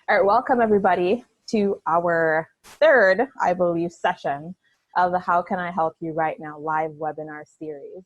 All right, welcome everybody to our third, I believe, session of the How Can I Help You Right Now live webinar series.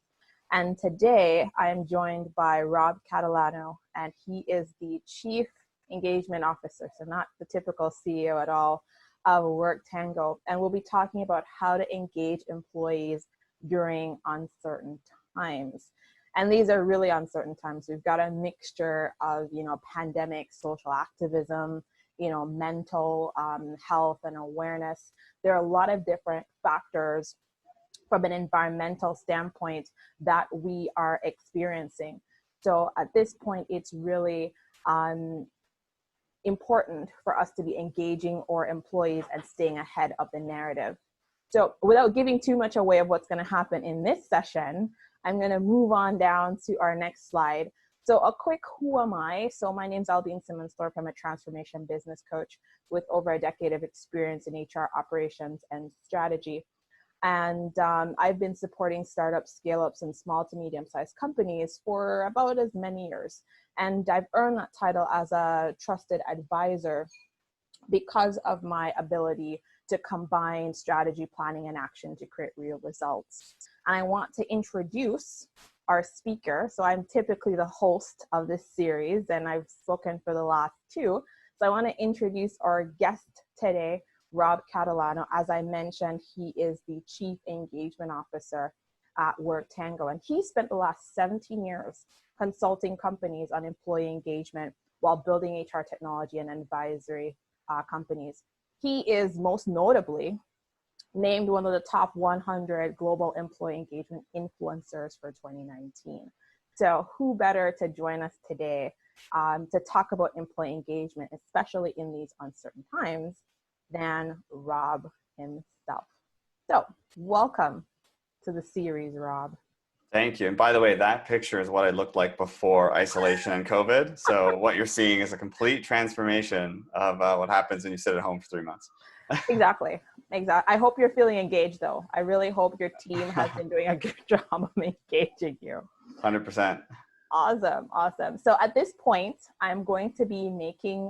And today I am joined by Rob Catalano, and he is the Chief Engagement Officer, so not the typical CEO at all, of WorkTango. And we'll be talking about how to engage employees during uncertain times. And these are really uncertain times. We've got a mixture of, pandemic, social activism, mental health and awareness. There are a lot of different factors from an environmental standpoint that we are experiencing. So at this point, it's really important for us to be engaging our employees and staying ahead of the narrative. So without giving too much away of what's going to happen in this session, I'm going to move on down to our next slide. So a quick who am I? So my name is Aldeen Simmonds-Thorpe. I'm a transformation business coach with over a decade of experience in HR operations and strategy. And I've been supporting startups, scale-ups, and small to medium-sized companies for about as many years. And I've earned that title as a trusted advisor because of my ability to combine strategy, planning, and action to create real results. And I want to introduce our speaker. So I'm typically the host of this series, and I've spoken for the last two. So I want to introduce our guest today, Rob Catalano. As I mentioned, he is the Chief Engagement Officer at WorkTango, and he spent the last 17 years consulting companies on employee engagement while building HR technology and advisory companies. He is most notably named one of the top 100 global employee engagement influencers for 2019. So who better to join us today to talk about employee engagement, especially in these uncertain times, than Rob himself. So welcome to the series, Rob. Thank you. And by the way, that picture is what I looked like before isolation and COVID. So what you're seeing is a complete transformation of what happens when you sit at home for 3 months. Exactly. I hope you're feeling engaged, though. I really hope your team has been doing a good job of engaging you. 100%. Awesome. So at this point, I'm going to be making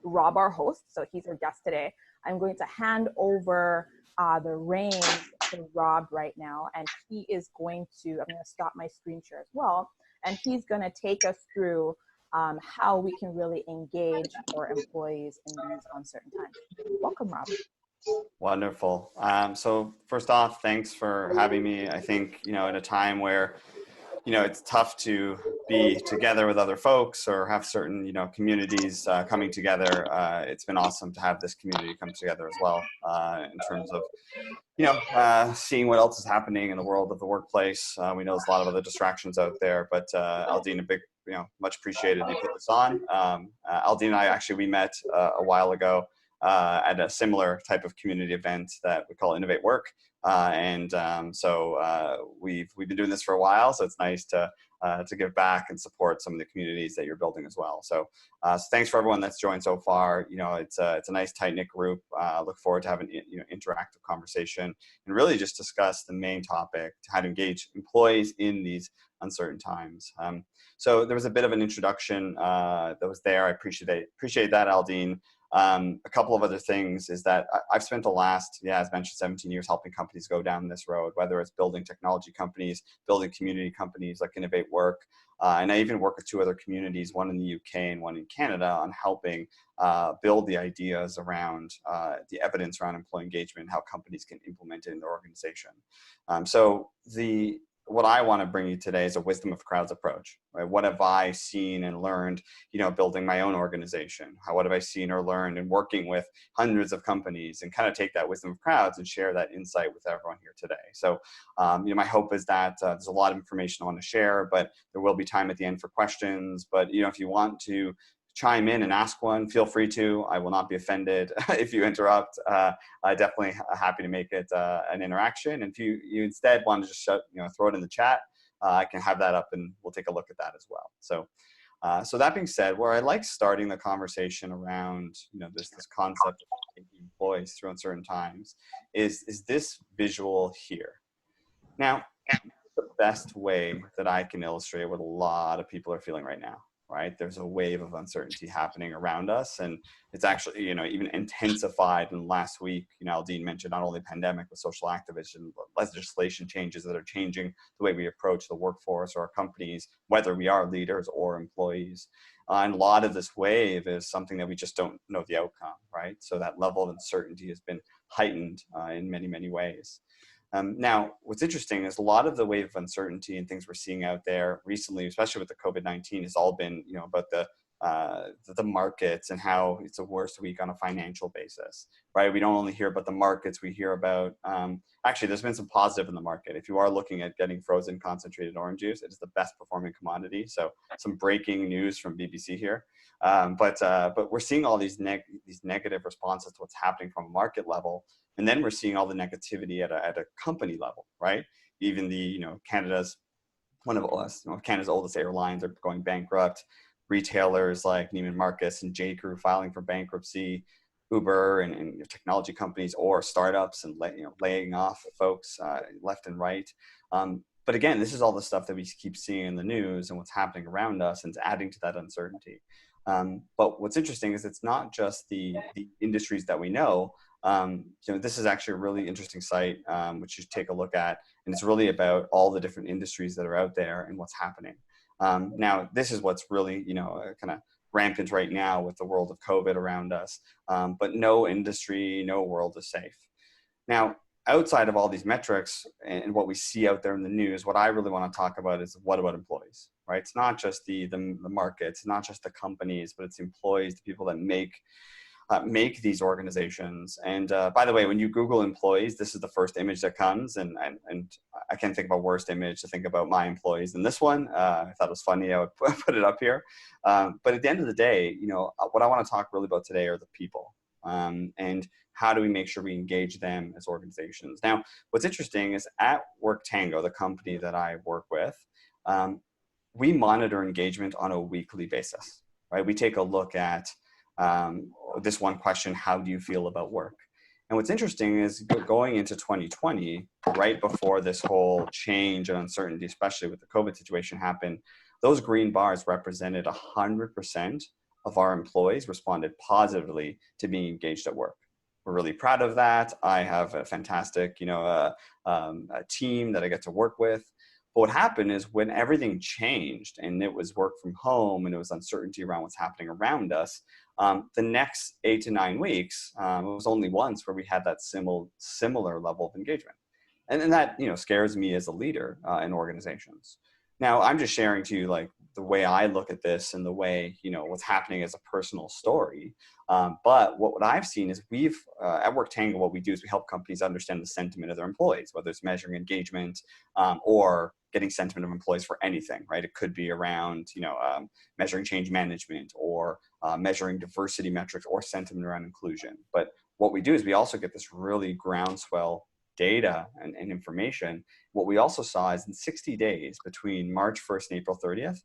Rob our host. So he's our guest today. I'm going to hand over the reins to Rob right now, and he is going to, I'm going to stop my screen share as well, and he's going to take us through how we can really engage our employees in these uncertain times. Welcome, Rob. Wonderful. So first off, thanks for having me. I think, in a time where, it's tough to be together with other folks or have certain, communities coming together. It's been awesome to have this community come together as well in terms of, seeing what else is happening in the world of the workplace. We know there's a lot of other distractions out there, but Aldeen, a big, much appreciated you put this on. Aldeen and I we met a while ago at a similar type of community event that we call Innovate Work. So we've been doing this for a while, so it's nice to give back and support some of the communities that you're building as well. So thanks for everyone that's joined so far. It's a nice tight-knit group. Look forward to having interactive conversation and really just discuss the main topic, how to engage employees in these uncertain times. So there was a bit of an introduction that was there. I appreciate that, Aldeen. A couple of other things is that I've spent the last, as mentioned, 17 years helping companies go down this road, whether it's building technology companies, building community companies like Innovate Work. And I even work with two other communities, one in the UK and one in Canada, on helping build the ideas around the evidence around employee engagement and how companies can implement it in their organization. What I want to bring you today is a wisdom of crowds approach. Right? What have I seen and learned, building my own organization? What have I seen or learned in working with hundreds of companies, and kind of take that wisdom of crowds and share that insight with everyone here today. So, my hope is that there's a lot of information I want to share, but there will be time at the end for questions. But, if you want to chime in and ask one, feel free to. I will not be offended if you interrupt. I definitely happy to make it an interaction. And if you instead want to just throw it in the chat, I can have that up and we'll take a look at that as well. So that being said, where I like starting the conversation around this concept of taking employees through uncertain times is this visual here. Now, the best way that I can illustrate what a lot of people are feeling right now. right? There's a wave of uncertainty happening around us, and it's actually, you know, even intensified in last week. You know, Aldeen mentioned not only pandemic, but social activism, legislation changes that are changing the way we approach the workforce or our companies, whether we are leaders or employees. And a lot of this wave is something that we just don't know the outcome, right? So that level of uncertainty has been heightened in many, many ways. Now, what's interesting is a lot of the wave of uncertainty and things we're seeing out there recently, especially with the COVID-19, has all been, you know, about the markets and how it's the worst week on a financial basis, right? We don't only hear about the markets, we hear about, actually, there's been some positive in the market. If you are looking at getting frozen concentrated orange juice, it is the best performing commodity. So some breaking news from BBC here. But we're seeing all these negative responses to what's happening from a market level. And then we're seeing all the negativity at a company level, right? Even the, you know, one of us, you know, Canada's oldest airlines are going bankrupt. Retailers like Neiman Marcus and J.Crew filing for bankruptcy, Uber and technology companies or startups and laying off folks left and right. But again, this is all the stuff that we keep seeing in the news and what's happening around us, and it's adding to that uncertainty. But what's interesting is it's not just the industries that we know. This is actually a really interesting site, which you should take a look at. And it's really about all the different industries that are out there and what's happening. Now, this is what's really, kind of rampant right now with the world of COVID around us. But no industry, no world is safe. Now, outside of all these metrics and what we see out there in the news, what I really want to talk about is what about employees, right? It's not just the markets, not just the companies, but it's the employees, the people that make these organizations. And by the way, when you Google employees, this is the first image that comes. And I can't think of a worse image to think about my employees than this one. I thought it was funny. I would put it up here. But at the end of the day, what I want to talk really about today are the people. And how do we make sure we engage them as organizations? Now, what's interesting is at WorkTango, the company that I work with, we monitor engagement on a weekly basis, right? We take a look at this one question: how do you feel about work? And what's interesting is going into 2020, right before this whole change and uncertainty, especially with the COVID situation happened, those green bars represented 100% of our employees responded positively to being engaged at work. We're really proud of that. I have a fantastic, a team that I get to work with. But what happened is when everything changed and it was work from home and it was uncertainty around what's happening around us, the next 8 to 9 weeks, it was only once where we had that similar level of engagement. And that, scares me as a leader in organizations. Now, I'm just sharing to you like the way I look at this and the way, what's happening as a personal story. But what I've seen is we've, at WorkTango, what we do is we help companies understand the sentiment of their employees, whether it's measuring engagement or getting sentiment of employees for anything, right? It could be around, measuring change management or measuring diversity metrics or sentiment around inclusion. But what we do is we also get this really groundswell data and information. What we also saw is in 60 days between March 1st and April 30th,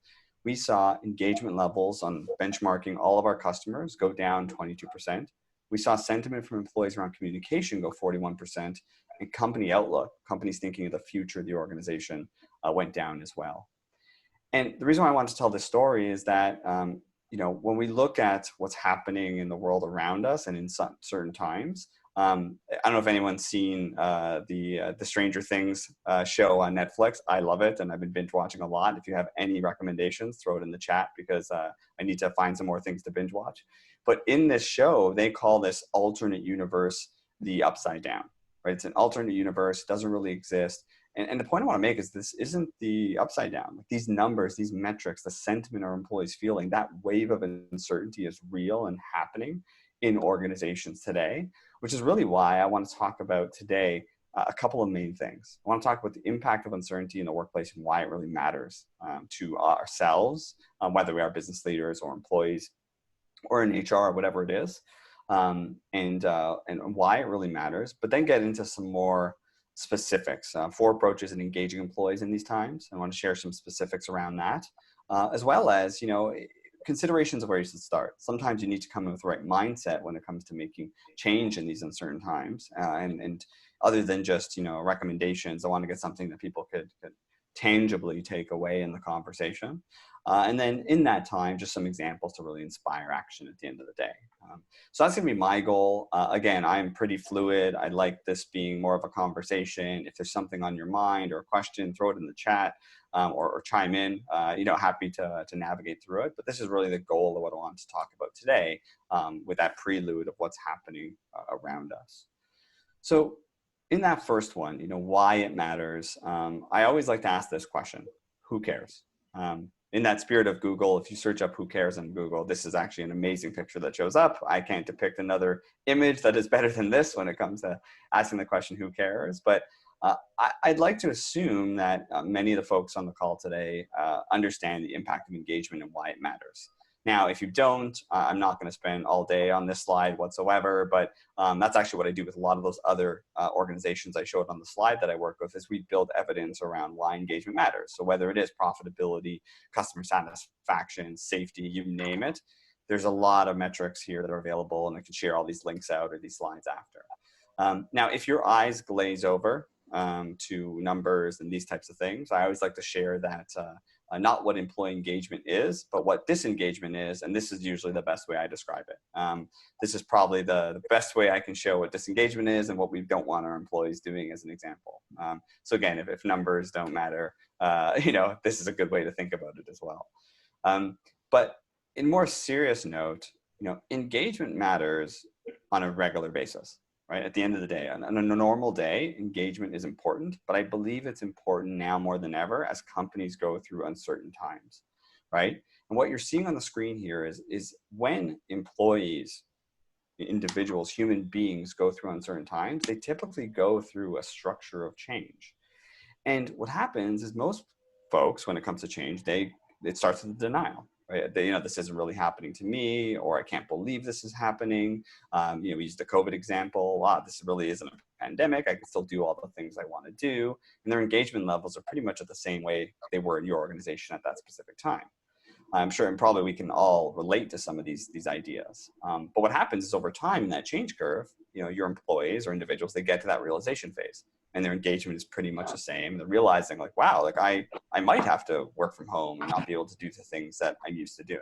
we saw engagement levels on benchmarking all of our customers go down 22%. We saw sentiment from employees around communication go 41%, and company outlook, companies thinking of the future of the organization, went down as well. And the reason why I want to tell this story is that, when we look at what's happening in the world around us and in certain times, I don't know if anyone's seen the Stranger Things show on Netflix. I love it, and I've been binge watching a lot. If you have any recommendations, throw it in the chat because I need to find some more things to binge watch. But in this show, they call this alternate universe the upside down, right? It's an alternate universe, doesn't really exist. And the point I want to make is this isn't the upside down. Like these numbers, these metrics, the sentiment our employees feeling, that wave of uncertainty is real and happening in organizations today, which is really why I want to talk about today a couple of main things. I want to talk about the impact of uncertainty in the workplace and why it really matters to ourselves, whether we are business leaders or employees or in HR or whatever it is, and why it really matters, but then get into some more specifics, 4 approaches in engaging employees in these times. I want to share some specifics around that, as well as, considerations of where you should start. Sometimes you need to come in with the right mindset when it comes to making change in these uncertain times. And other than just, recommendations, I want to get something that people could tangibly take away in the conversation. And then in that time, just some examples to really inspire action at the end of the day. So that's going to be my goal. Again, I'm pretty fluid. I like this being more of a conversation. If there's something on your mind or a question, throw it in the chat or chime in. Happy to navigate through it. But this is really the goal of what I want to talk about today with that prelude of what's happening around us. So in that first one, why it matters, I always like to ask this question: who cares? In that spirit of Google, if you search up who cares on Google, this is actually an amazing picture that shows up. I can't depict another image that is better than this when it comes to asking the question, who cares? But I'd like to assume that many of the folks on the call today understand the impact of engagement and why it matters. Now, if you don't, I'm not going to spend all day on this slide whatsoever, but that's actually what I do with a lot of those other organizations I showed on the slide that I work with, is we build evidence around why engagement matters. So whether it is profitability, customer satisfaction, safety, you name it, there's a lot of metrics here that are available, and I can share all these links out or these slides after. Now, if your eyes glaze over to numbers and these types of things, I always like to share that not what employee engagement is, but what disengagement is. And this is usually the best way I describe it. This is probably the best way I can show what disengagement is and what we don't want our employees doing as an example. So again, if numbers don't matter, this is a good way to think about it as well. But in more serious note, engagement matters on a regular basis. Right? At the end of the day, on a normal day, engagement is important, but I believe it's important now more than ever as companies go through uncertain times, right? And what you're seeing on the screen here is when employees, individuals, human beings go through uncertain times, they typically go through a structure of change. And what happens is most folks, when it comes to change, it starts with denial. Right? This isn't really happening to me, or I can't believe this is happening. We use the COVID example. This really isn't a pandemic. I can still do all the things I want to do. And their engagement levels are pretty much at the same way they were in your organization at that specific time. I'm sure, and probably we can all relate to some of these ideas. But what happens is over time in that change curve, your employees or individuals, they get to that realization phase, and their engagement is pretty much the same. They're realizing like, wow, like I might have to work from home and not be able to do the things that I'm used to doing.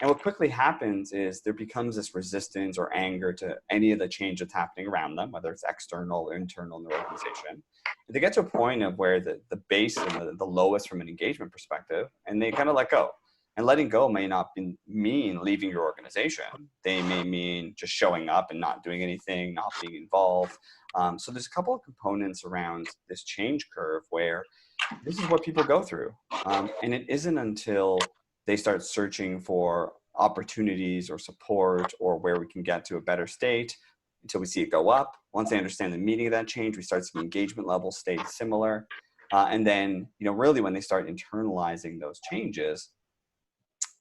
And what quickly happens is there becomes this resistance or anger to any of the change that's happening around them, whether it's external or internal in their organization. And they get to a point of where the base and the lowest from an engagement perspective, and they kind of let go. And letting go may not mean leaving your organization. They may mean just showing up and not doing anything, not being involved. So there's a couple of components around this change curve where this is what people go through. And it isn't until they start searching for opportunities or support or where we can get to a better state until we see it go up. Once they understand the meaning of that change, we start seeing engagement levels stay similar. And then, really when they start internalizing those changes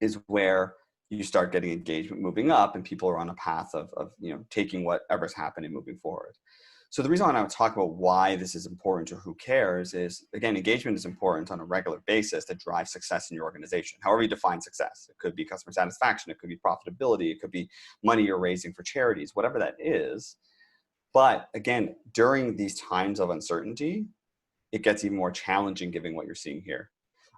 is where you start getting engagement moving up and people are on a path of taking whatever's happening moving forward. So the reason why I would talk about why this is important or who cares is, again, engagement is important on a regular basis to drive success in your organization. However you define success, it could be customer satisfaction, it could be profitability, it could be money you're raising for charities, whatever that is. But again, during these times of uncertainty, it gets even more challenging given what you're seeing here.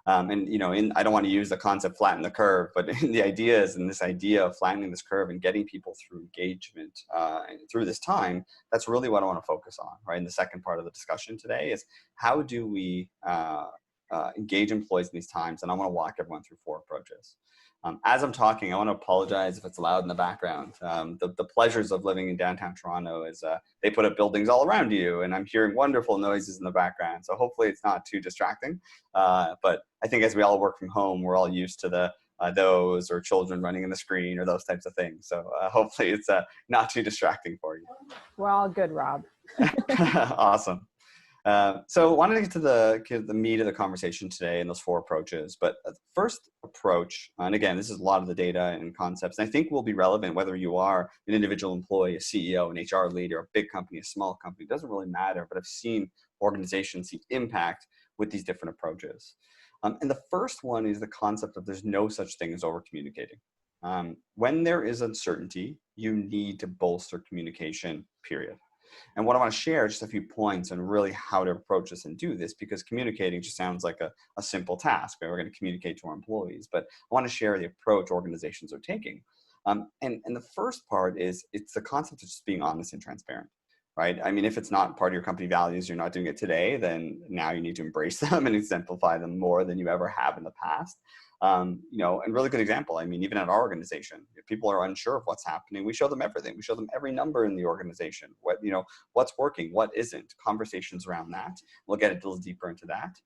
I don't want to use the concept flatten the curve, but the idea is in this idea of flattening this curve and getting people through engagement and through this time, that's really what I want to focus on, right? And the second part of the discussion today is how do we engage employees in these times? And I want to walk everyone through 4 approaches. As I'm talking, I want to apologize if it's loud in the background. The pleasures of living in downtown Toronto is they put up buildings all around you, and I'm hearing wonderful noises in the background. So hopefully it's not too distracting. But I think as we all work from home, we're all used to those or children running in the screen or those types of things. So hopefully it's not too distracting for you. We're all good, Rob. Awesome. So I wanted to get to the meat of the conversation today and those 4 approaches. But the first approach, and again, this is a lot of the data and concepts, and I think will be relevant whether you are an individual employee, a CEO, an HR leader, a big company, a small company, it doesn't really matter, but I've seen organizations see impact with these different approaches. And the first one is the concept of there's no such thing as over-communicating. When there is uncertainty, you need to bolster communication, period. And what I want to share just a few points on really how to approach this and do this, because communicating just sounds like a simple task, right? We're going to communicate to our employees, but I want to share the approach organizations are taking. And the first part is it's the concept of just being honest and transparent, right? I mean, if it's not part of your company values, you're not doing it today, then now you need to embrace them and exemplify them more than you ever have in the past. You know, and really good example. I mean, even at our organization, if people are unsure of what's happening, we show them everything. We show them every number in the organization, what, you know, what's working, what isn't, conversations around that. We'll get a little deeper into that.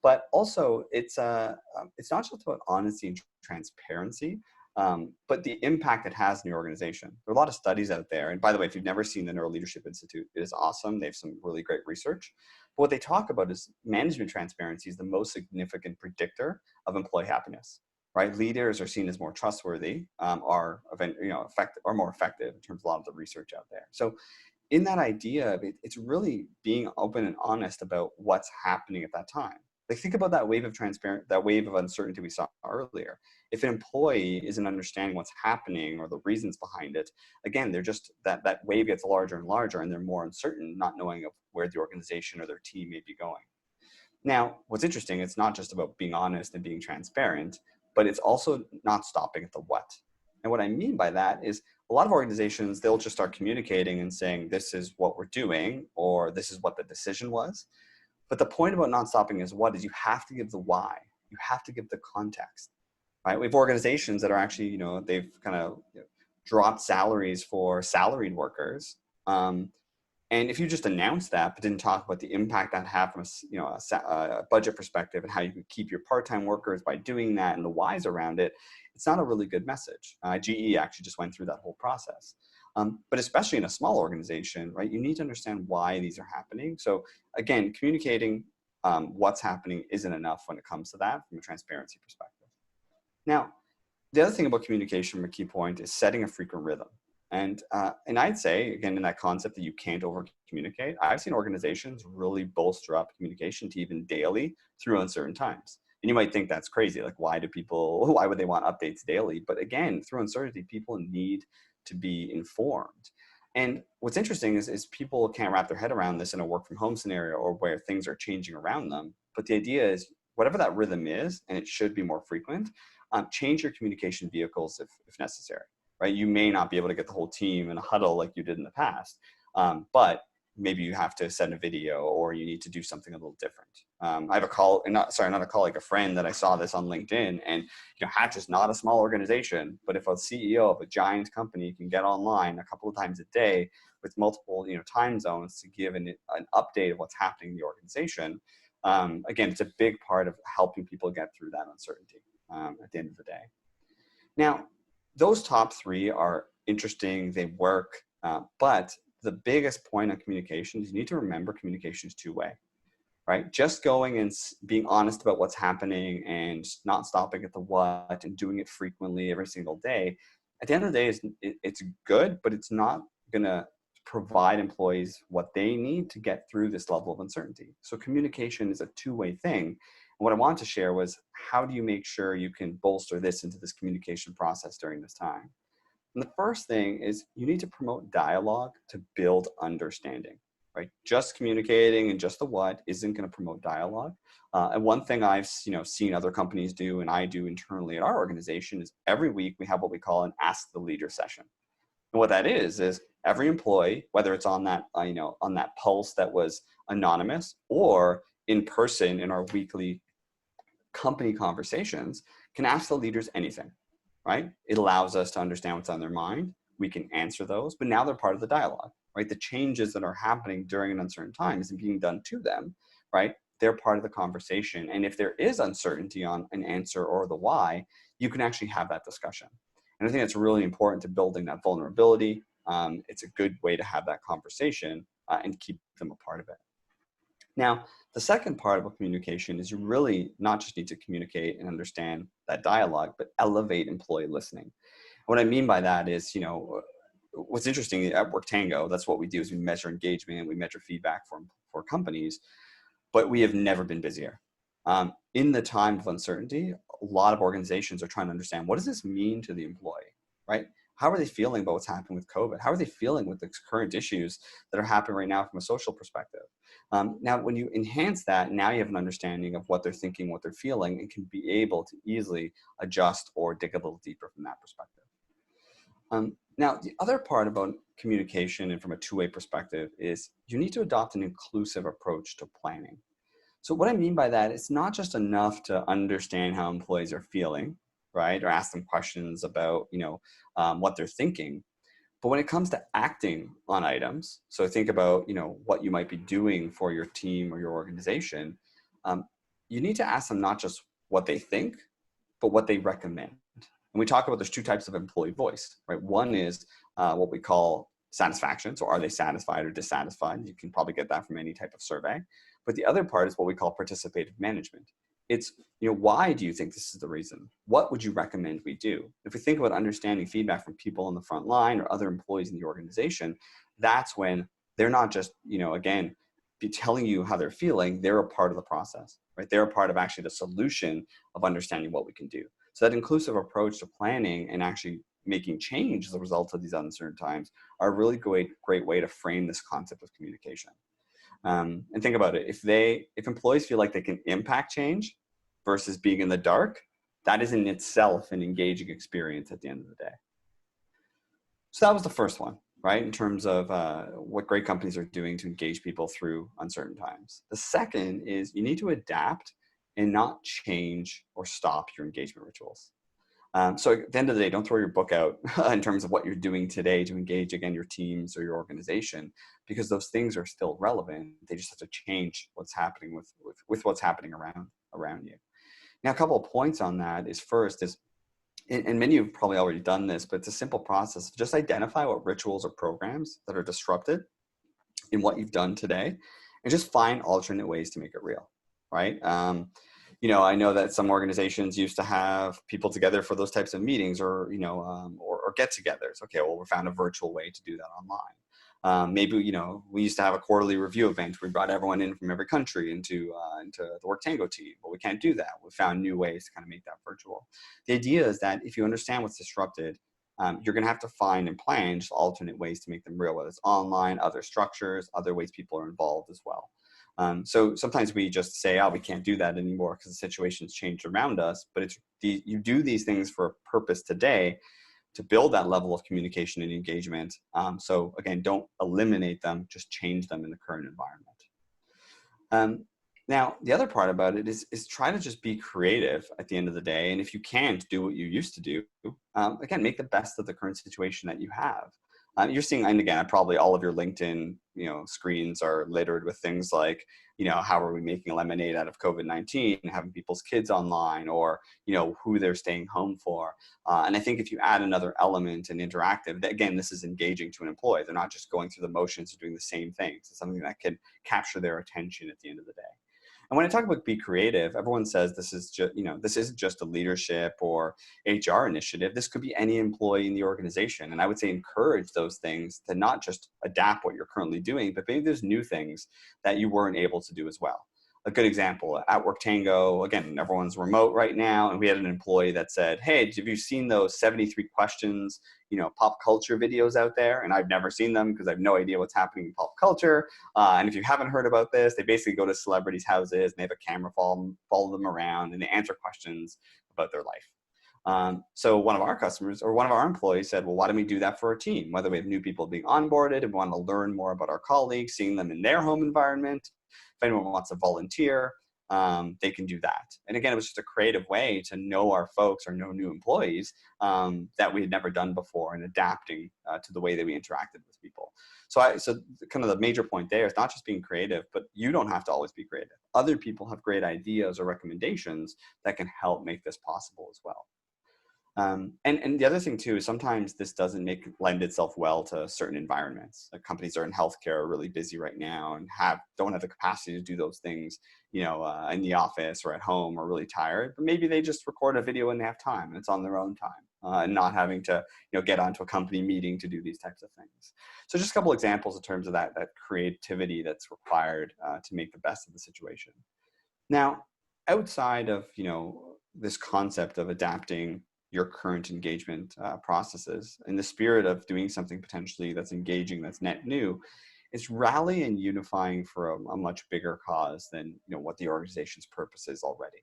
But also it's not just about honesty and transparency, but the impact it has in your organization. There are a lot of studies out there. And by the way, if you've never seen the Neuro Leadership Institute, it is awesome. They have some really great research. But what they talk about is management transparency is the most significant predictor of employee happiness, right? Leaders are seen as more trustworthy, are more effective in terms of a lot of the research out there. So in that idea, it's really being open and honest about what's happening at that time. Like, think about that wave of uncertainty we saw earlier. If an employee isn't understanding what's happening or the reasons behind it, again, they're just that wave gets larger and larger, and they're more uncertain, not knowing of where the organization or their team may be going. Now, what's interesting, it's not just about being honest and being transparent, but it's also not stopping at the what. And what I mean by that is a lot of organizations, they'll just start communicating and saying, this is what we're doing, or this is what the decision was. But the point about not stopping is what is you have to give the why. You have to give the context, right? We have organizations that are actually, you know, they've kind of dropped salaries for salaried workers. And if you just announce that, but didn't talk about the impact that had from a budget perspective and how you could keep your part-time workers by doing that and the whys around it, it's not a really good message. GE actually just went through that whole process. But especially in a small organization, right, you need to understand why these are happening. So again, communicating what's happening isn't enough when it comes to that from a transparency perspective. Now, the other thing about communication, from a key point, is setting a frequent rhythm. And I'd say, again, in that concept that you can't over communicate, I've seen organizations really bolster up communication to even daily through uncertain times. And you might think that's crazy. Like, why would they want updates daily? But again, through uncertainty, people need to be informed. And what's interesting is people can't wrap their head around this in a work from home scenario or where things are changing around them. But the idea is whatever that rhythm is, and it should be more frequent, change your communication vehicles if necessary, right? You may not be able to get the whole team in a huddle like you did in the past, but maybe you have to send a video or you need to do something a little different. I have a friend that I saw this on LinkedIn, and Hatch is not a small organization, but if a CEO of a giant company can get online a couple of times a day with multiple time zones to give an update of what's happening in the organization, again, it's a big part of helping people get through that uncertainty at the end of the day. Now, those top three are interesting, they work, but the biggest point on communication is you need to remember communication is two-way, right? Just going and being honest about what's happening and not stopping at the what and doing it frequently every single day, at the end of the day, it's good, but it's not going to provide employees what they need to get through this level of uncertainty. So communication is a two-way thing. And what I wanted to share was, how do you make sure you can bolster this into this communication process during this time? And the first thing is you need to promote dialogue to build understanding, right? Just communicating and just the what isn't going to promote dialogue. And one thing I've seen other companies do, and I do internally at our organization, is every week we have what we call an Ask the Leader session. And what that is every employee, whether it's on that on that pulse that was anonymous or in person in our weekly company conversations, can ask the leaders anything. Right? It allows us to understand what's on their mind. We can answer those, but now they're part of the dialogue, right? The changes that are happening during an uncertain time isn't being done to them, right? They're part of the conversation. And if there is uncertainty on an answer or the why, you can actually have that discussion. And I think that's really important to building that vulnerability. It's a good way to have that conversation and keep them a part of it. Now, the second part of communication is you really not just need to communicate and understand that dialogue, but elevate employee listening. What I mean by that is, what's interesting at WorkTango, that's what we do, is we measure engagement and we measure feedback for companies, but we have never been busier. In the time of uncertainty, a lot of organizations are trying to understand, what does this mean to the employee, right? How are they feeling about what's happening with COVID? How are they feeling with the current issues that are happening right now from a social perspective? Now, when you enhance that, now you have an understanding of what they're thinking, what they're feeling, and can be able to easily adjust or dig a little deeper from that perspective. Now, the other part about communication and from a two-way perspective is you need to adopt an inclusive approach to planning. So what I mean by that, it's not just enough to understand how employees are feeling, right? Or ask them questions about, what they're thinking. But when it comes to acting on items, so think about, what you might be doing for your team or your organization, you need to ask them not just what they think, but what they recommend. And we talk about there's two types of employee voice, right? One is what we call satisfaction. So are they satisfied or dissatisfied? You can probably get that from any type of survey. But the other part is what we call participative management. It's, why do you think this is the reason? What would you recommend we do? If we think about understanding feedback from people on the front line or other employees in the organization, that's when they're not just, again, be telling you how they're feeling, they're a part of the process, right? They're a part of actually the solution of understanding what we can do. So that inclusive approach to planning and actually making change as a result of these uncertain times are a really great way to frame this concept of communication. And think about it. If employees feel like they can impact change versus being in the dark, that is in itself an engaging experience at the end of the day. So that was the first one, right? In terms of what great companies are doing to engage people through uncertain times. The second is you need to adapt and not change or stop your engagement rituals. So at the end of the day, don't throw your book out in terms of what you're doing today to engage, again, your teams or your organization, because those things are still relevant. They just have to change what's happening with what's happening around you. Now, a couple of points on that is first is, and many of you have probably already done this, but it's a simple process. Just identify what rituals or programs that are disrupted in what you've done today, and just find alternate ways to make it real, right? I know that some organizations used to have people together for those types of meetings or get-togethers. Okay, well, we found a virtual way to do that online. Maybe, we used to have a quarterly review event. We brought everyone in from every country into the WorkTango team, but we can't do that. We found new ways to kind of make that virtual. The idea is that if you understand what's disrupted, you're going to have to find and plan just alternate ways to make them real, whether it's online, other structures, other ways people are involved as well. So sometimes we just say, we can't do that anymore because the situation's changed around us, but you do these things for a purpose today to build that level of communication and engagement. So again, don't eliminate them, just change them in the current environment. Now, the other part about it is try to just be creative at the end of the day. And if you can't do what you used to do, again, make the best of the current situation that you have. You're seeing, and again, probably all of your LinkedIn, screens are littered with things like, how are we making lemonade out of COVID-19, having people's kids online, or, who they're staying home for. And I think if you add another element and interactive, again, this is engaging to an employee. They're not just going through the motions of doing the same things. It's something that can capture their attention at the end of the day. And when I talk about be creative, everyone says this is just, this isn't just a leadership or HR initiative. This could be any employee in the organization. And I would say encourage those things to not just adapt what you're currently doing, but maybe there's new things that you weren't able to do as well. A good example at WorkTango, again, everyone's remote right now. And we had an employee that said, hey, have you seen those 73 questions, pop culture videos out there? And I've never seen them because I have no idea what's happening in pop culture. And if you haven't heard about this, they basically go to celebrities' houses and they have a camera follow them around and they answer questions about their life. So one of our customers or one of our employees said, well, why don't we do that for our team? Whether we have new people being onboarded and want to learn more about our colleagues, seeing them in their home environment. If anyone wants to volunteer, they can do that. And again, it was just a creative way to know our folks or know new employees that we had never done before and adapting to the way that we interacted with people. So kind of the major point there is not just being creative, but you don't have to always be creative. Other people have great ideas or recommendations that can help make this possible as well. And the other thing too is sometimes this doesn't lend itself well to certain environments. Like companies are in healthcare are really busy right now and don't have the capacity to do those things, in the office or at home or really tired. But maybe they just record a video when they have time and it's on their own time and not having to get onto a company meeting to do these types of things. So just a couple examples in terms of that creativity that's required to make the best of the situation. Now, outside of this concept of adapting your current engagement processes. In the spirit of doing something potentially that's engaging, that's net new, it's rallying and unifying for a much bigger cause than what the organization's purpose is already.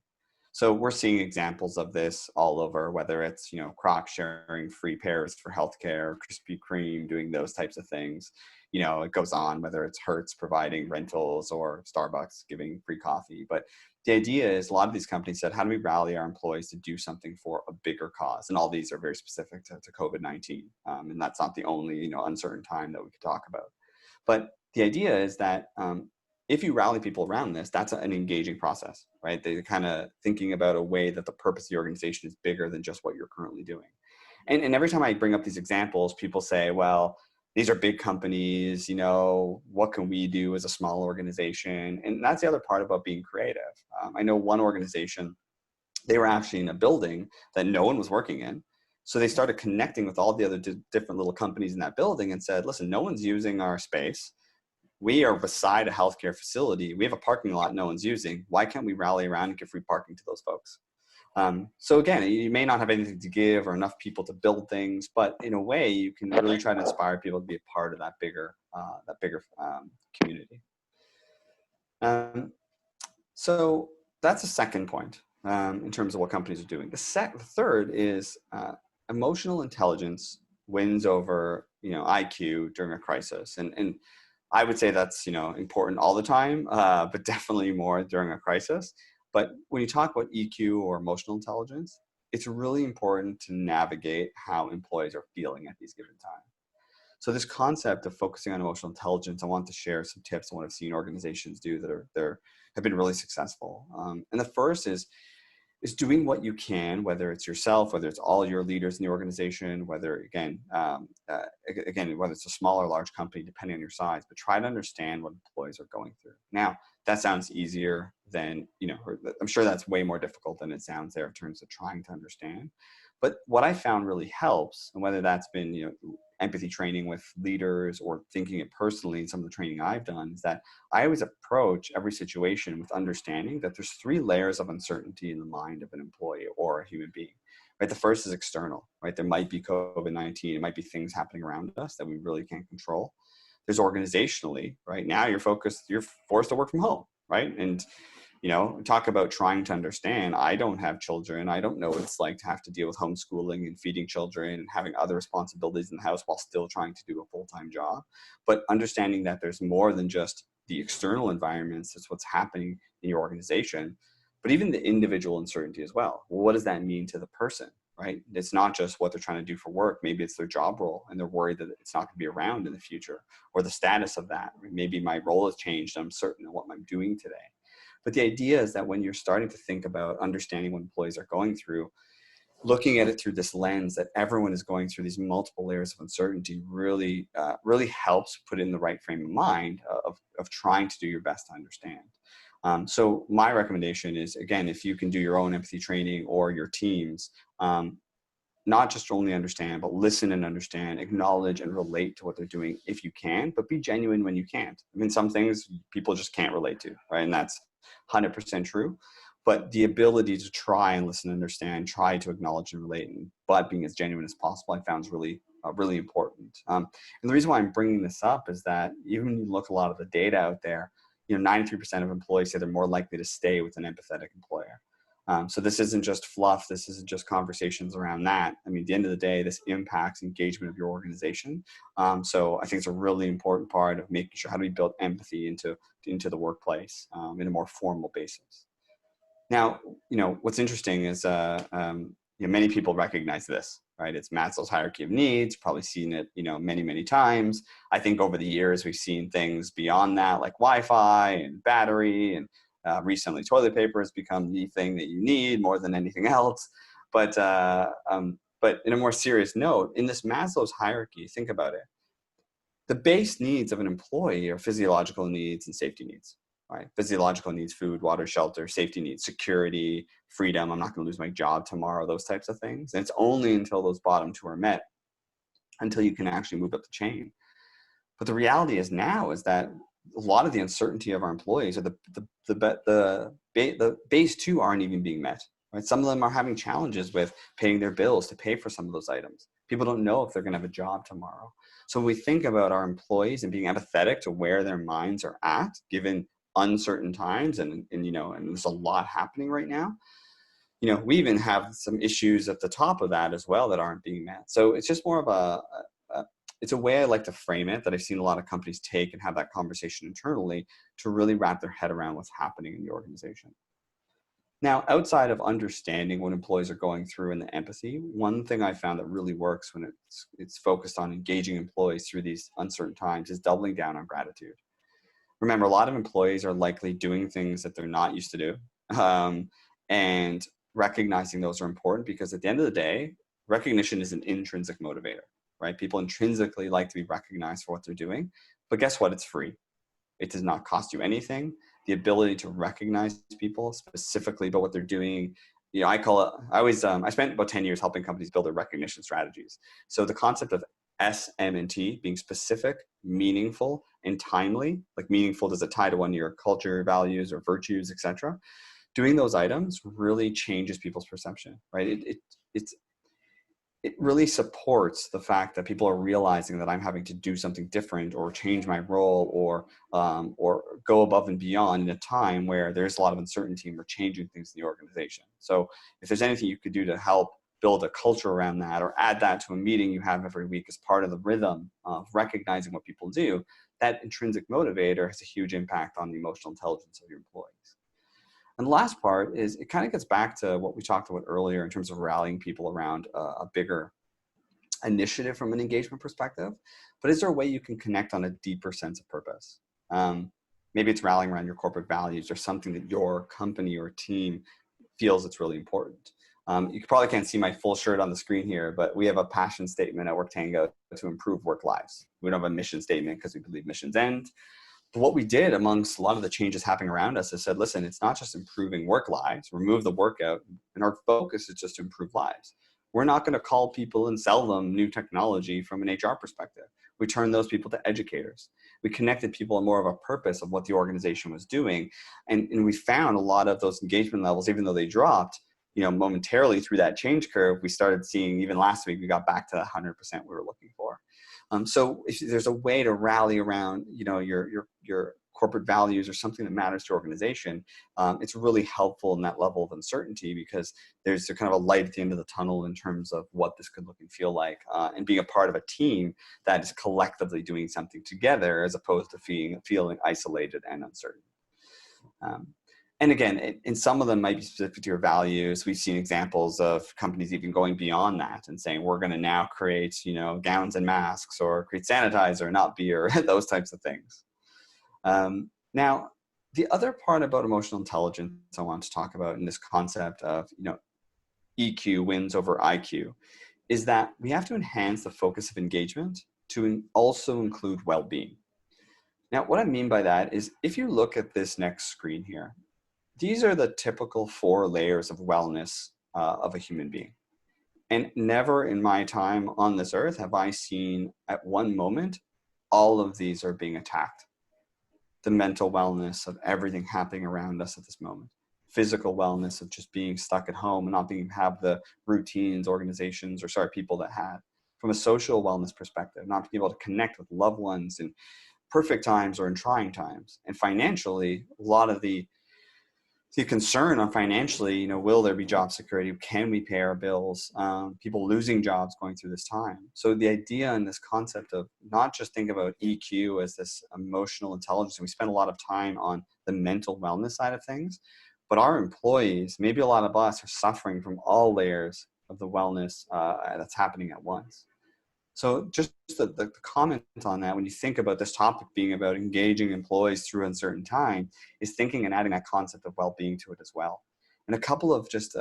So we're seeing examples of this all over, whether it's Crocs sharing free pairs for healthcare, Krispy Kreme doing those types of things. It goes on, whether it's Hertz providing rentals or Starbucks giving free coffee. But the idea is a lot of these companies said, how do we rally our employees to do something for a bigger cause? And all these are very specific to COVID-19. And that's not the only uncertain time that we could talk about. But the idea is that if you rally people around this, that's an engaging process, right? They're kind of thinking about a way that the purpose of the organization is bigger than just what you're currently doing. And every time I bring up these examples, people say, well, these are big companies, what can we do as a small organization? And that's the other part about being creative. I know one organization, they were actually in a building that no one was working in. So they started connecting with all the other different little companies in that building and said, listen, no one's using our space. We are beside a healthcare facility. We have a parking lot no one's using. Why can't we rally around and give free parking to those folks? So again, you may not have anything to give or enough people to build things, but in a way, you can really try to inspire people to be a part of that bigger community. So that's the second point in terms of what companies are doing. The third is emotional intelligence wins over IQ during a crisis, and I would say that's important all the time, but definitely more during a crisis. But when you talk about EQ or emotional intelligence, it's really important to navigate how employees are feeling at these given times. So this concept of focusing on emotional intelligence, I want to share some tips on what I've seen organizations do that have been really successful. And the first is doing what you can, whether it's yourself, whether it's all your leaders in the organization, whether whether it's a small or large company, depending on your size, but try to understand what employees are going through. Now, that sounds easier than, I'm sure that's way more difficult than it sounds there in terms of trying to understand. But what I found really helps, and whether that's been, empathy training with leaders or thinking it personally in some of the training I've done, is that I always approach every situation with understanding that there's 3 layers of uncertainty in the mind of an employee or a human being. Right? The first is external, right? There might be COVID-19, it might be things happening around us that we really can't control. There's organizationally, right? Now you're forced to work from home, right? And talk about trying to understand. I don't have children. I don't know what it's like to have to deal with homeschooling and feeding children and having other responsibilities in the house while still trying to do a full-time job. But understanding that there's more than just the external environments, it's what's happening in your organization, but even the individual uncertainty as well. Well, what does that mean to the person, right? It's not just what they're trying to do for work. Maybe it's their job role and they're worried that it's not going to be around in the future, or the status of that. Maybe my role has changed. I'm certain of what I'm doing today. But the idea is that when you're starting to think about understanding what employees are going through, looking at it through this lens that everyone is going through these multiple layers of uncertainty really helps put in the right frame of mind of trying to do your best to understand. So my recommendation is, again, if you can do your own empathy training or your teams, not just only understand, but listen and understand, acknowledge and relate to what they're doing if you can, but be genuine when you can't. I mean, some things people just can't relate to, right? And that's 100% true. But the ability to try and listen and understand, try to acknowledge and relate, but being as genuine as possible, I found is really important. And the reason why I'm bringing this up is that even when you look at a lot of the data out there, 93% of employees say they're more likely to stay with an empathetic employer. So this isn't just fluff. This isn't just conversations around that. I mean, at the end of the day, this impacts engagement of your organization. So I think it's a really important part of making sure how do we build empathy into the workplace in a more formal basis. Now, what's interesting is many people recognize this, right? It's Maslow's hierarchy of needs. You've probably seen it, many, many times. I think over the years, we've seen things beyond that, like Wi-Fi and battery, and recently toilet paper has become the thing that you need more than anything else. But in a more serious note, in this Maslow's hierarchy, think about it. The base needs of an employee are physiological needs and safety needs. Right? Physiological needs, food, water, shelter; safety needs, security, freedom. I'm not going to lose my job tomorrow, those types of things. And it's only until those bottom 2 are met until you can actually move up the chain. But the reality is now is that a lot of the uncertainty of our employees are the base 2 aren't even being met. right? Some of them are having challenges with paying their bills to pay for some of those items. People don't know if they're going to have a job tomorrow. So when we think about our employees and being empathetic to where their minds are at, given uncertain times, and there's a lot happening right now, we even have some issues at the top of that as well that aren't being met. So it's just more of it's a way I like to frame it, that I've seen a lot of companies take and have that conversation internally to really wrap their head around what's happening in the organization. Now, outside of understanding what employees are going through and the empathy, one thing I found that really works when it's focused on engaging employees through these uncertain times is doubling down on gratitude. Remember, a lot of employees are likely doing things that they're not used to do. And recognizing those are important, because at the end of the day, recognition is an intrinsic motivator, right? People intrinsically like to be recognized for what they're doing, but guess what? It's free. It does not cost you anything. The ability to recognize people specifically about what they're doing, I call it, I spent about 10 years helping companies build their recognition strategies. So the concept of SM&T, being specific, meaningful, and timely, like meaningful, does it tie to one of your culture, values, or virtues, etc. Doing those items really changes people's perception, right? It really supports the fact that people are realizing that I'm having to do something different, or change my role, or go above and beyond in a time where there's a lot of uncertainty and we're changing things in the organization. So if there's anything you could do to help build a culture around that, or add that to a meeting you have every week as part of the rhythm of recognizing what people do, that intrinsic motivator has a huge impact on the emotional intelligence of your employees. And the last part is, it kind of gets back to what we talked about earlier in terms of rallying people around a bigger initiative from an engagement perspective. But is there a way you can connect on a deeper sense of purpose? Maybe it's rallying around your corporate values, or something that your company or team feels it's really important. You probably can't see my full shirt on the screen here, but we have a passion statement at WorkTango to improve work lives. We don't have a mission statement because we believe missions end. But what we did amongst a lot of the changes happening around us is said, listen, it's not just improving work lives, remove the work out, and our focus is just to improve lives. We're not going to call people and sell them new technology from an HR perspective. We turned those people to educators. We connected people on more of a purpose of what the organization was doing. And we found a lot of those engagement levels, even though they dropped, momentarily through that change curve, we started seeing, even last week, we got back to the 100% we were looking for. So if there's a way to rally around, your corporate values, or something that matters to your organization, it's really helpful in that level of uncertainty, because there's a kind of a light at the end of the tunnel in terms of what this could look and feel like, and being a part of a team that is collectively doing something together, as opposed to feeling isolated and uncertain. And again, in some of them might be specific to your values. We've seen examples of companies even going beyond that and saying, we're going to now create, gowns and masks, or create sanitizer, not beer, those types of things. Now, the other part about emotional intelligence I want to talk about in this concept of, EQ wins over IQ, is that we have to enhance the focus of engagement to also include well-being. Now, what I mean by that is, if you look at this next screen here, these are the typical 4 layers of wellness of a human being. And never in my time on this earth have I seen at one moment all of these are being attacked. The mental wellness of everything happening around us at this moment. Physical wellness of just being stuck at home and not have the routines, people that had. From a social wellness perspective, not being able to connect with loved ones in perfect times or in trying times. And financially, a lot of the concern on financially, will there be job security? Can we pay our bills? People losing jobs going through this time. So the idea and this concept of not just think about EQ as this emotional intelligence, and we spend a lot of time on the mental wellness side of things, but our employees, maybe a lot of us, are suffering from all layers of the wellness that's happening at once. So just the comment on that, when you think about this topic being about engaging employees through uncertain time, is thinking and adding that concept of well-being to it as well. And a couple of just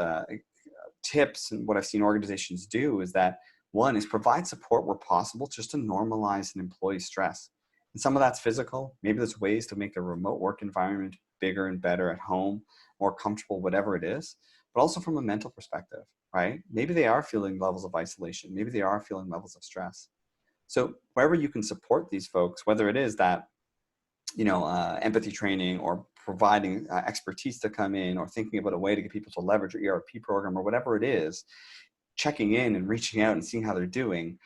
tips, and what I've seen organizations do, is that one is provide support where possible, just to normalize an employee's stress. And some of that's physical. Maybe there's ways to make the remote work environment bigger and better at home, more comfortable, whatever it is, but also from a mental perspective. Right? Maybe they are feeling levels of isolation. Maybe they are feeling levels of stress. So wherever you can support these folks, whether it is that, empathy training, or providing expertise to come in, or thinking about a way to get people to leverage your ERP program or whatever it is, checking in and reaching out and seeing how they're doing,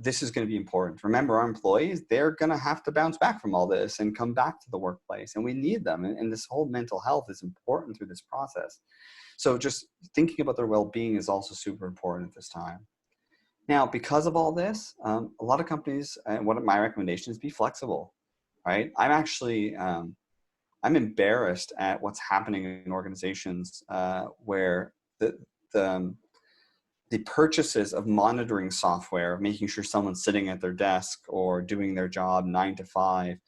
this is going to be important. Remember, our employees, they're going to have to bounce back from all this and come back to the workplace, and we need them. And this whole mental health is important through this process. So just thinking about their well-being is also super important at this time. Now, because of all this, a lot of companies, and one of my recommendations is be flexible, right? I'm actually, I'm embarrassed at what's happening in organizations where the purchases of monitoring software, making sure someone's sitting at their desk or doing their job 9 to 5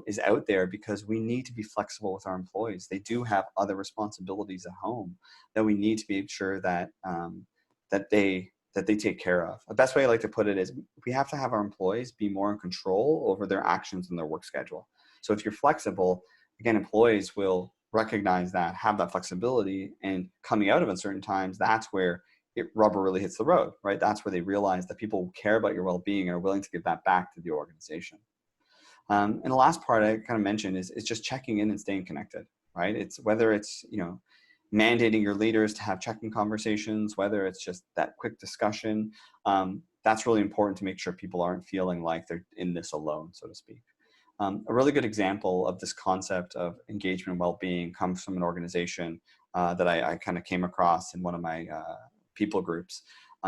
is out there, because we need to be flexible with our employees. They do have other responsibilities at home that we need to be sure that, that they take care of. The best way I like to put it is we have to have our employees be more in control over their actions and their work schedule. So if you're flexible, again, employees will recognize that, have that flexibility, and coming out of uncertain times, that's where rubber really hits the road, right? That's where they realize that people care about your well-being and are willing to give that back to the organization. And the last part I kind of mentioned is just checking in and staying connected, right? It's whether it's, mandating your leaders to have check-in conversations, whether it's just that quick discussion, that's really important to make sure people aren't feeling like they're in this alone, so to speak. A really good example of this concept of engagement and well-being comes from an organization that I kind of came across in one of my people groups.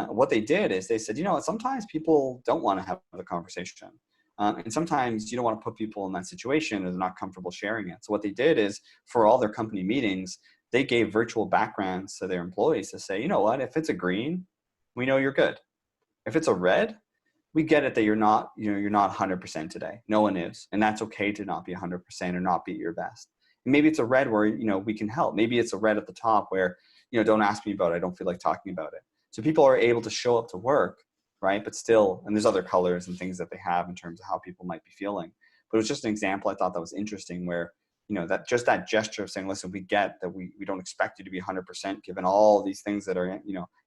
What they did is they said, sometimes people don't want to have the conversation. And sometimes you don't want to put people in that situation and they're not comfortable sharing it. So what they did is, for all their company meetings, they gave virtual backgrounds to their employees to say, you know what, if it's a green, we know you're good. If it's a red, we get it that you're not 100% today. No one is. And that's okay to not be 100% or not be at your best. And maybe it's a red where, we can help. Maybe it's a red at the top where, don't ask me about it. I don't feel like talking about it. So people are able to show up to work, right? But still, and there's other colors and things that they have in terms of how people might be feeling. But it was just an example I thought that was interesting where, that gesture of saying, listen, we get that we don't expect you to be 100% given all these things that are,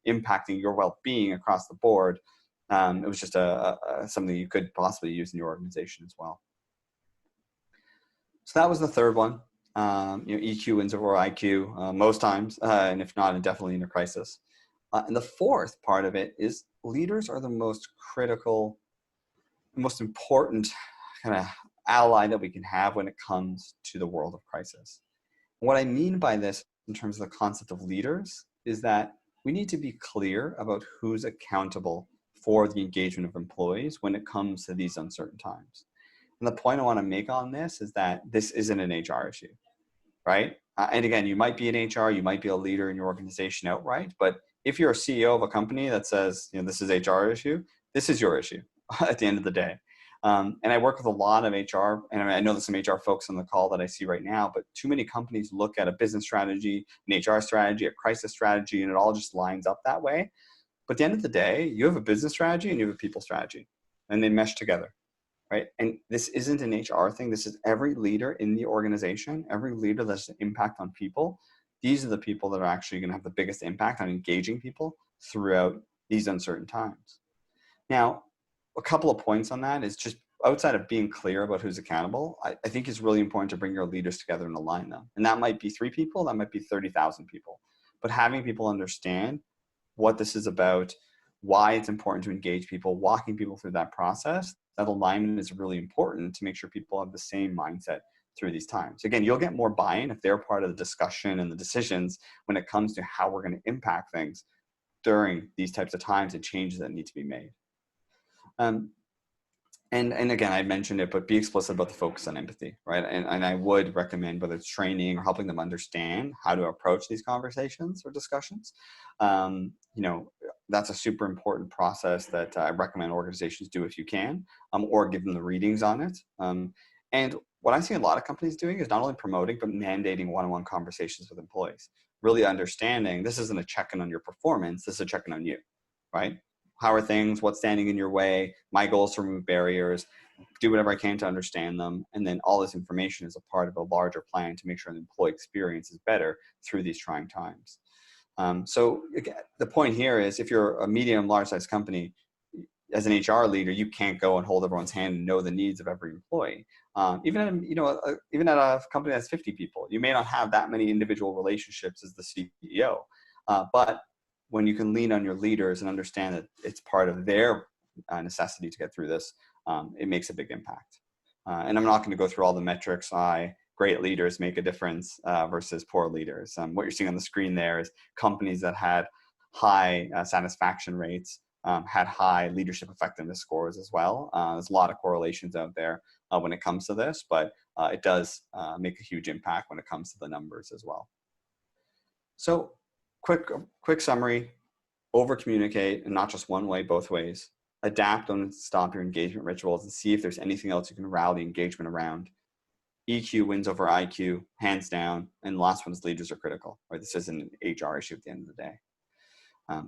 impacting your well-being across the board. It was just something you could possibly use in your organization as well. So that was the third one. EQ wins over IQ most times, and if not, definitely in a crisis. And the fourth part of it is leaders are the most critical, most important kind of ally that we can have when it comes to the world of crisis. And what I mean by this in terms of the concept of leaders is that we need to be clear about who's accountable for the engagement of employees when it comes to these uncertain times. And the point I want to make on this is that this isn't an HR issue, right? And again, you might be in HR, you might be a leader in your organization outright, but if you're a CEO of a company that says, this is HR issue, this is your issue at the end of the day. And I work with a lot of HR, and I know there's some HR folks on the call that I see right now, but too many companies look at a business strategy, an HR strategy, a crisis strategy, and it all just lines up that way. But at the end of the day, you have a business strategy and you have a people strategy, and they mesh together, right? And this isn't an HR thing. This is every leader in the organization, every leader that's an impact on people. These are the people that are actually going to have the biggest impact on engaging people throughout these uncertain times. Now, a couple of points on that is just outside of being clear about who's accountable, I think it's really important to bring your leaders together and align them. And that might be 3 people, that might be 30,000 people. But having people understand what this is about, why it's important to engage people, walking people through that process, that alignment is really important to make sure people have the same mindset through these times. Again, you'll get more buy-in if they're part of the discussion and the decisions when it comes to how we're going to impact things during these types of times and changes that need to be made. And again, I mentioned it, but be explicit about the focus on empathy, right? And I would recommend, whether it's training or helping them understand how to approach these conversations or discussions, that's a super important process that I recommend organizations do if you can, or give them the readings on it. And what I see a lot of companies doing is not only promoting, but mandating one-on-one conversations with employees, really understanding this isn't a check-in on your performance, this is a check-in on you, right? How are things? What's standing in your way? My goal is to remove barriers, do whatever I can to understand them. And then all this information is a part of a larger plan to make sure the employee experience is better through these trying times. So again, the point here is if you're a medium, large size company, as an HR leader, you can't go and hold everyone's hand and know the needs of every employee. Even at a company that's 50 people, you may not have that many individual relationships as the CEO. But when you can lean on your leaders and understand that it's part of their necessity to get through this, it makes a big impact. And I'm not going to go through all the metrics. Great leaders make a difference versus poor leaders. What you're seeing on the screen there is companies that had high satisfaction rates, had high leadership effectiveness scores as well. There's a lot of correlations out there when it comes to this, but it does make a huge impact when it comes to the numbers as well. So quick summary: over communicate, and not just one way, both ways. Adapt and stop your engagement rituals and see if there's anything else you can rally engagement around. EQ wins over IQ, hands down. And the last one is leaders are critical, right? This isn't an HR issue at the end of the day.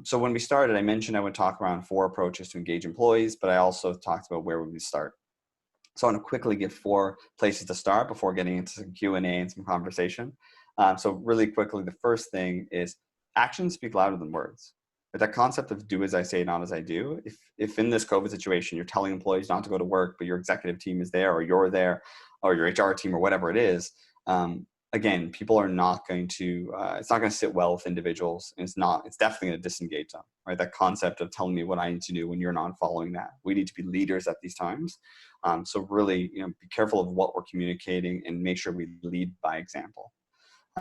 So when we started, I mentioned I would talk around 4 approaches to engage employees, but I also talked about where we would start. So I want to quickly give 4 places to start before getting into some Q&A and some conversation. So really quickly, the first thing is actions speak louder than words. But that concept of do as I say, not as I do. If in this COVID situation, you're telling employees not to go to work, but your executive team is there, or you're there, or your HR team, or whatever it is, again, people are not going to, it's not going to sit well with individuals. And it's definitely going to disengage them, right? That concept of telling me what I need to do when you're not following that. We need to be leaders at these times. So really, be careful of what we're communicating and make sure we lead by example.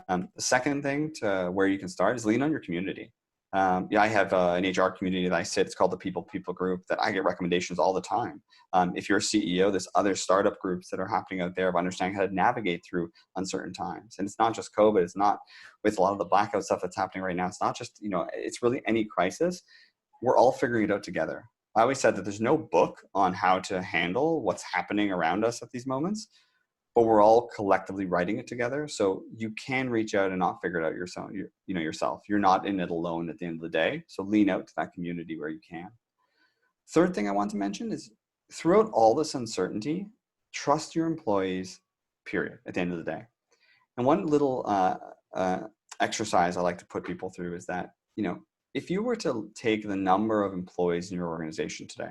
The second thing to where you can start is lean on your community. I have an HR community that I sit. It's called the People group that I get recommendations all the time. If you're a CEO, there's other startup groups that are happening out there of understanding how to navigate through uncertain times. And it's not just COVID. It's not with a lot of the blackout stuff that's happening right now. It's not just, it's really any crisis. We're all figuring it out together. I always said that there's no book on how to handle what's happening around us at these moments, but we're all collectively writing it together. So you can reach out and not figure it out yourself. Yourself. You're not in it alone at the end of the day. So lean out to that community where you can. Third thing I want to mention is throughout all this uncertainty, trust your employees, period, at the end of the day. And one little exercise I like to put people through is that, if you were to take the number of employees in your organization today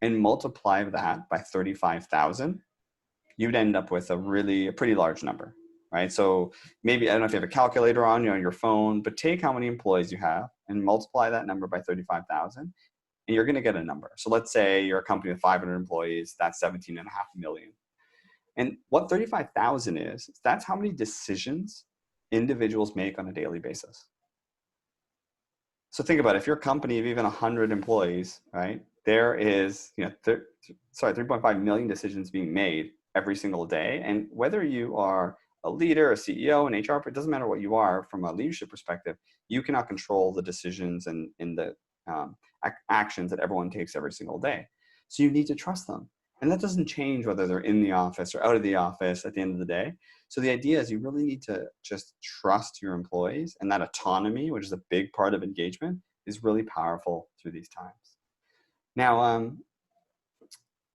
and multiply that by 35,000, you'd end up with a pretty large number, right? So maybe, I don't know if you have a calculator on your phone, but take how many employees you have and multiply that number by 35,000, and you're going to get a number. So let's say you're a company with 500 employees, that's 17.5 million. And what 35,000 is, that's how many decisions individuals make on a daily basis. So think about it. If you're a company of even 100 employees, right, there is, 3.5 million decisions being made every single day. And whether you are a leader, a CEO, an HR, it doesn't matter what you are from a leadership perspective, you cannot control the decisions and the actions that everyone takes every single day. So you need to trust them. And that doesn't change whether they're in the office or out of the office at the end of the day. So the idea is you really need to just trust your employees, and that autonomy, which is a big part of engagement, is really powerful through these times. Now,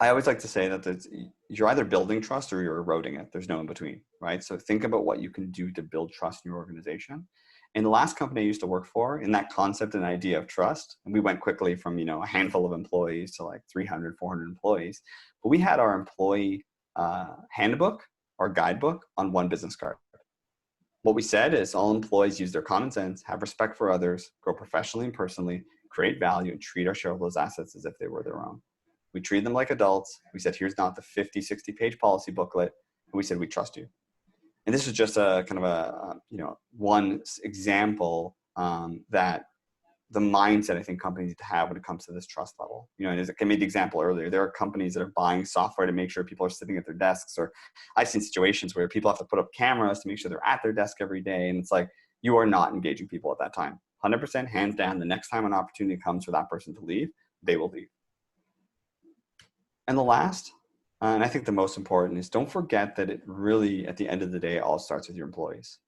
I always like to say that you're either building trust or you're eroding it. There's no in between, right? So think about what you can do to build trust in your organization. And the last company I used to work for, in that concept and idea of trust, and we went quickly from, a handful of employees to like 300, 400 employees, but we had our employee handbook or guidebook on one business card. What we said is all employees use their common sense, have respect for others, grow professionally and personally, create value, and treat our shareholders' assets as if they were their own. We treat them like adults. We said, here's not the 50, 60-page policy booklet. And we said, we trust you. And this is just a kind of one example that the mindset I think companies need to have when it comes to this trust level. And as I made the example earlier, there are companies that are buying software to make sure people are sitting at their desks, or I've seen situations where people have to put up cameras to make sure they're at their desk every day. And it's like, you are not engaging people at that time. 100% hands down, the next time an opportunity comes for that person to leave, they will leave. And the last, and I think the most important, is don't forget that it really, at the end of the day, all starts with your employees.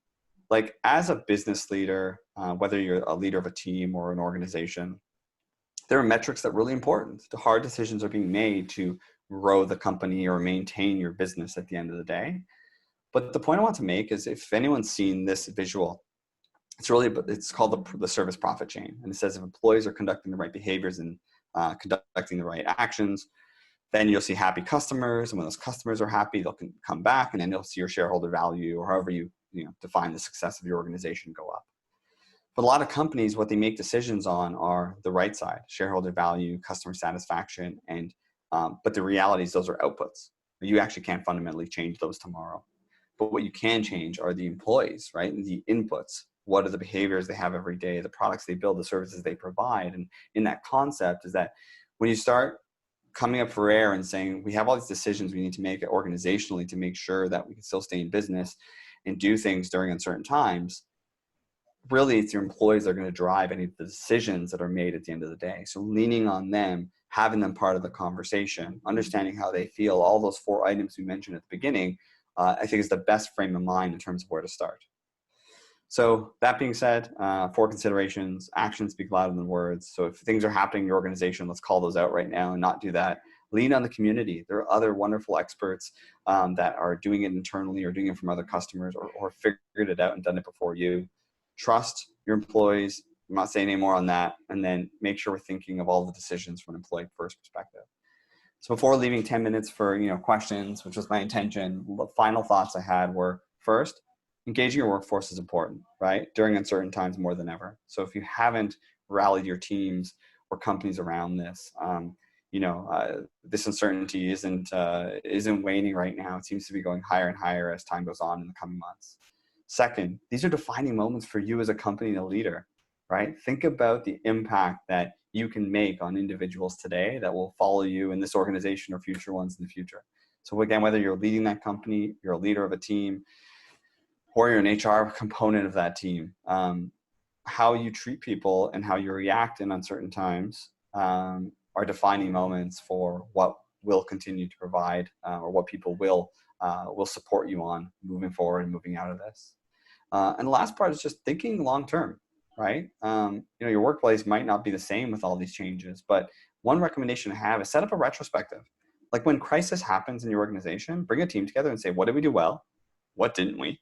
Like as a business leader, whether you're a leader of a team or an organization, there are metrics that are really important. The hard decisions are being made to grow the company or maintain your business at the end of the day. But the point I want to make is, if anyone's seen this visual, it's called the service profit chain. And it says if employees are conducting the right behaviors and conducting the right actions. Then you'll see happy customers, and when those customers are happy, they'll come back, and then you'll see your shareholder value, or however you define the success of your organization, go up. But a lot of companies, what they make decisions on are the right side: shareholder value, customer satisfaction, and but the reality is those are outputs. You actually can't fundamentally change those tomorrow. But what you can change are the employees, right? And the inputs. What are the behaviors they have every day, the products they build, the services they provide. And in that concept is that when you start coming up for air and saying, we have all these decisions we need to make organizationally to make sure that we can still stay in business and do things during uncertain times, really it's your employees that are going to drive any of the decisions that are made at the end of the day. So leaning on them, having them part of the conversation, understanding how they feel, all those 4 items we mentioned at the beginning, I think is the best frame of mind in terms of where to start. So that being said, 4 considerations: actions speak louder than words. So if things are happening in your organization, let's call those out right now and not do that. Lean on the community. There are other wonderful experts that are doing it internally or doing it from other customers, or figured it out and done it before you. Trust your employees. I'm not saying any more on that. And then make sure we're thinking of all the decisions from an employee first perspective. So before leaving 10 minutes for questions, which was my intention, the final thoughts I had were, first, engaging your workforce is important, right? During uncertain times more than ever. So if you haven't rallied your teams or companies around this, this uncertainty isn't waning right now. It seems to be going higher and higher as time goes on in the coming months. Second, these are defining moments for you as a company and a leader, right? Think about the impact that you can make on individuals today that will follow you in this organization or future ones in the future. So again, whether you're leading that company, you're a leader of a team, or you're an HR component of that team, how you treat people and how you react in uncertain times are defining moments for what will continue to provide or what people will support you on moving forward and moving out of this. And the last part is just thinking long-term, right? Your workplace might not be the same with all these changes, but one recommendation I have is set up a retrospective. Like when crisis happens in your organization, bring a team together and say, what did we do well? What didn't we?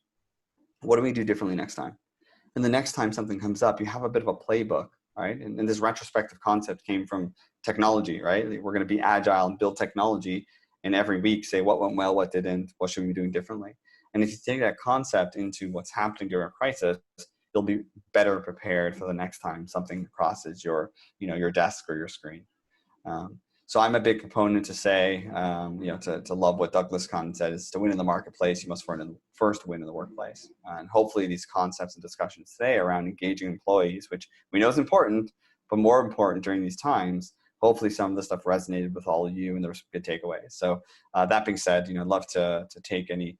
What do we do differently next time? And the next time something comes up, you have a bit of a playbook, right? And this retrospective concept came from technology, right? We're going to be agile and build technology, and every week say what went well, what didn't, what should we be doing differently. And if you take that concept into what's happening during a crisis, you'll be better prepared for the next time something crosses your desk or your screen. So I'm a big proponent to say, to love what Douglas Kahn said, is to win in the marketplace, you must first win in the workplace. And hopefully these concepts and discussions today around engaging employees, which we know is important, but more important during these times, hopefully some of this stuff resonated with all of you and there were some good takeaways. So that being said, I'd love to take any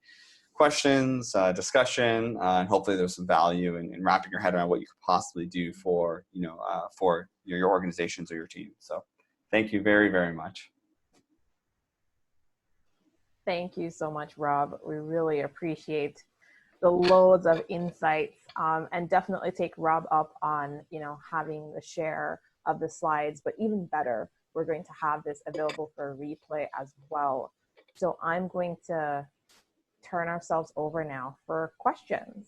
questions, discussion, and hopefully there's some value in wrapping your head around what you could possibly do for your organizations or your team. So thank you very, very much. Thank you so much, Rob. We really appreciate the loads of insights, and definitely take Rob up on, having the share of the slides, but even better, we're going to have this available for replay as well. So I'm going to turn ourselves over now for questions.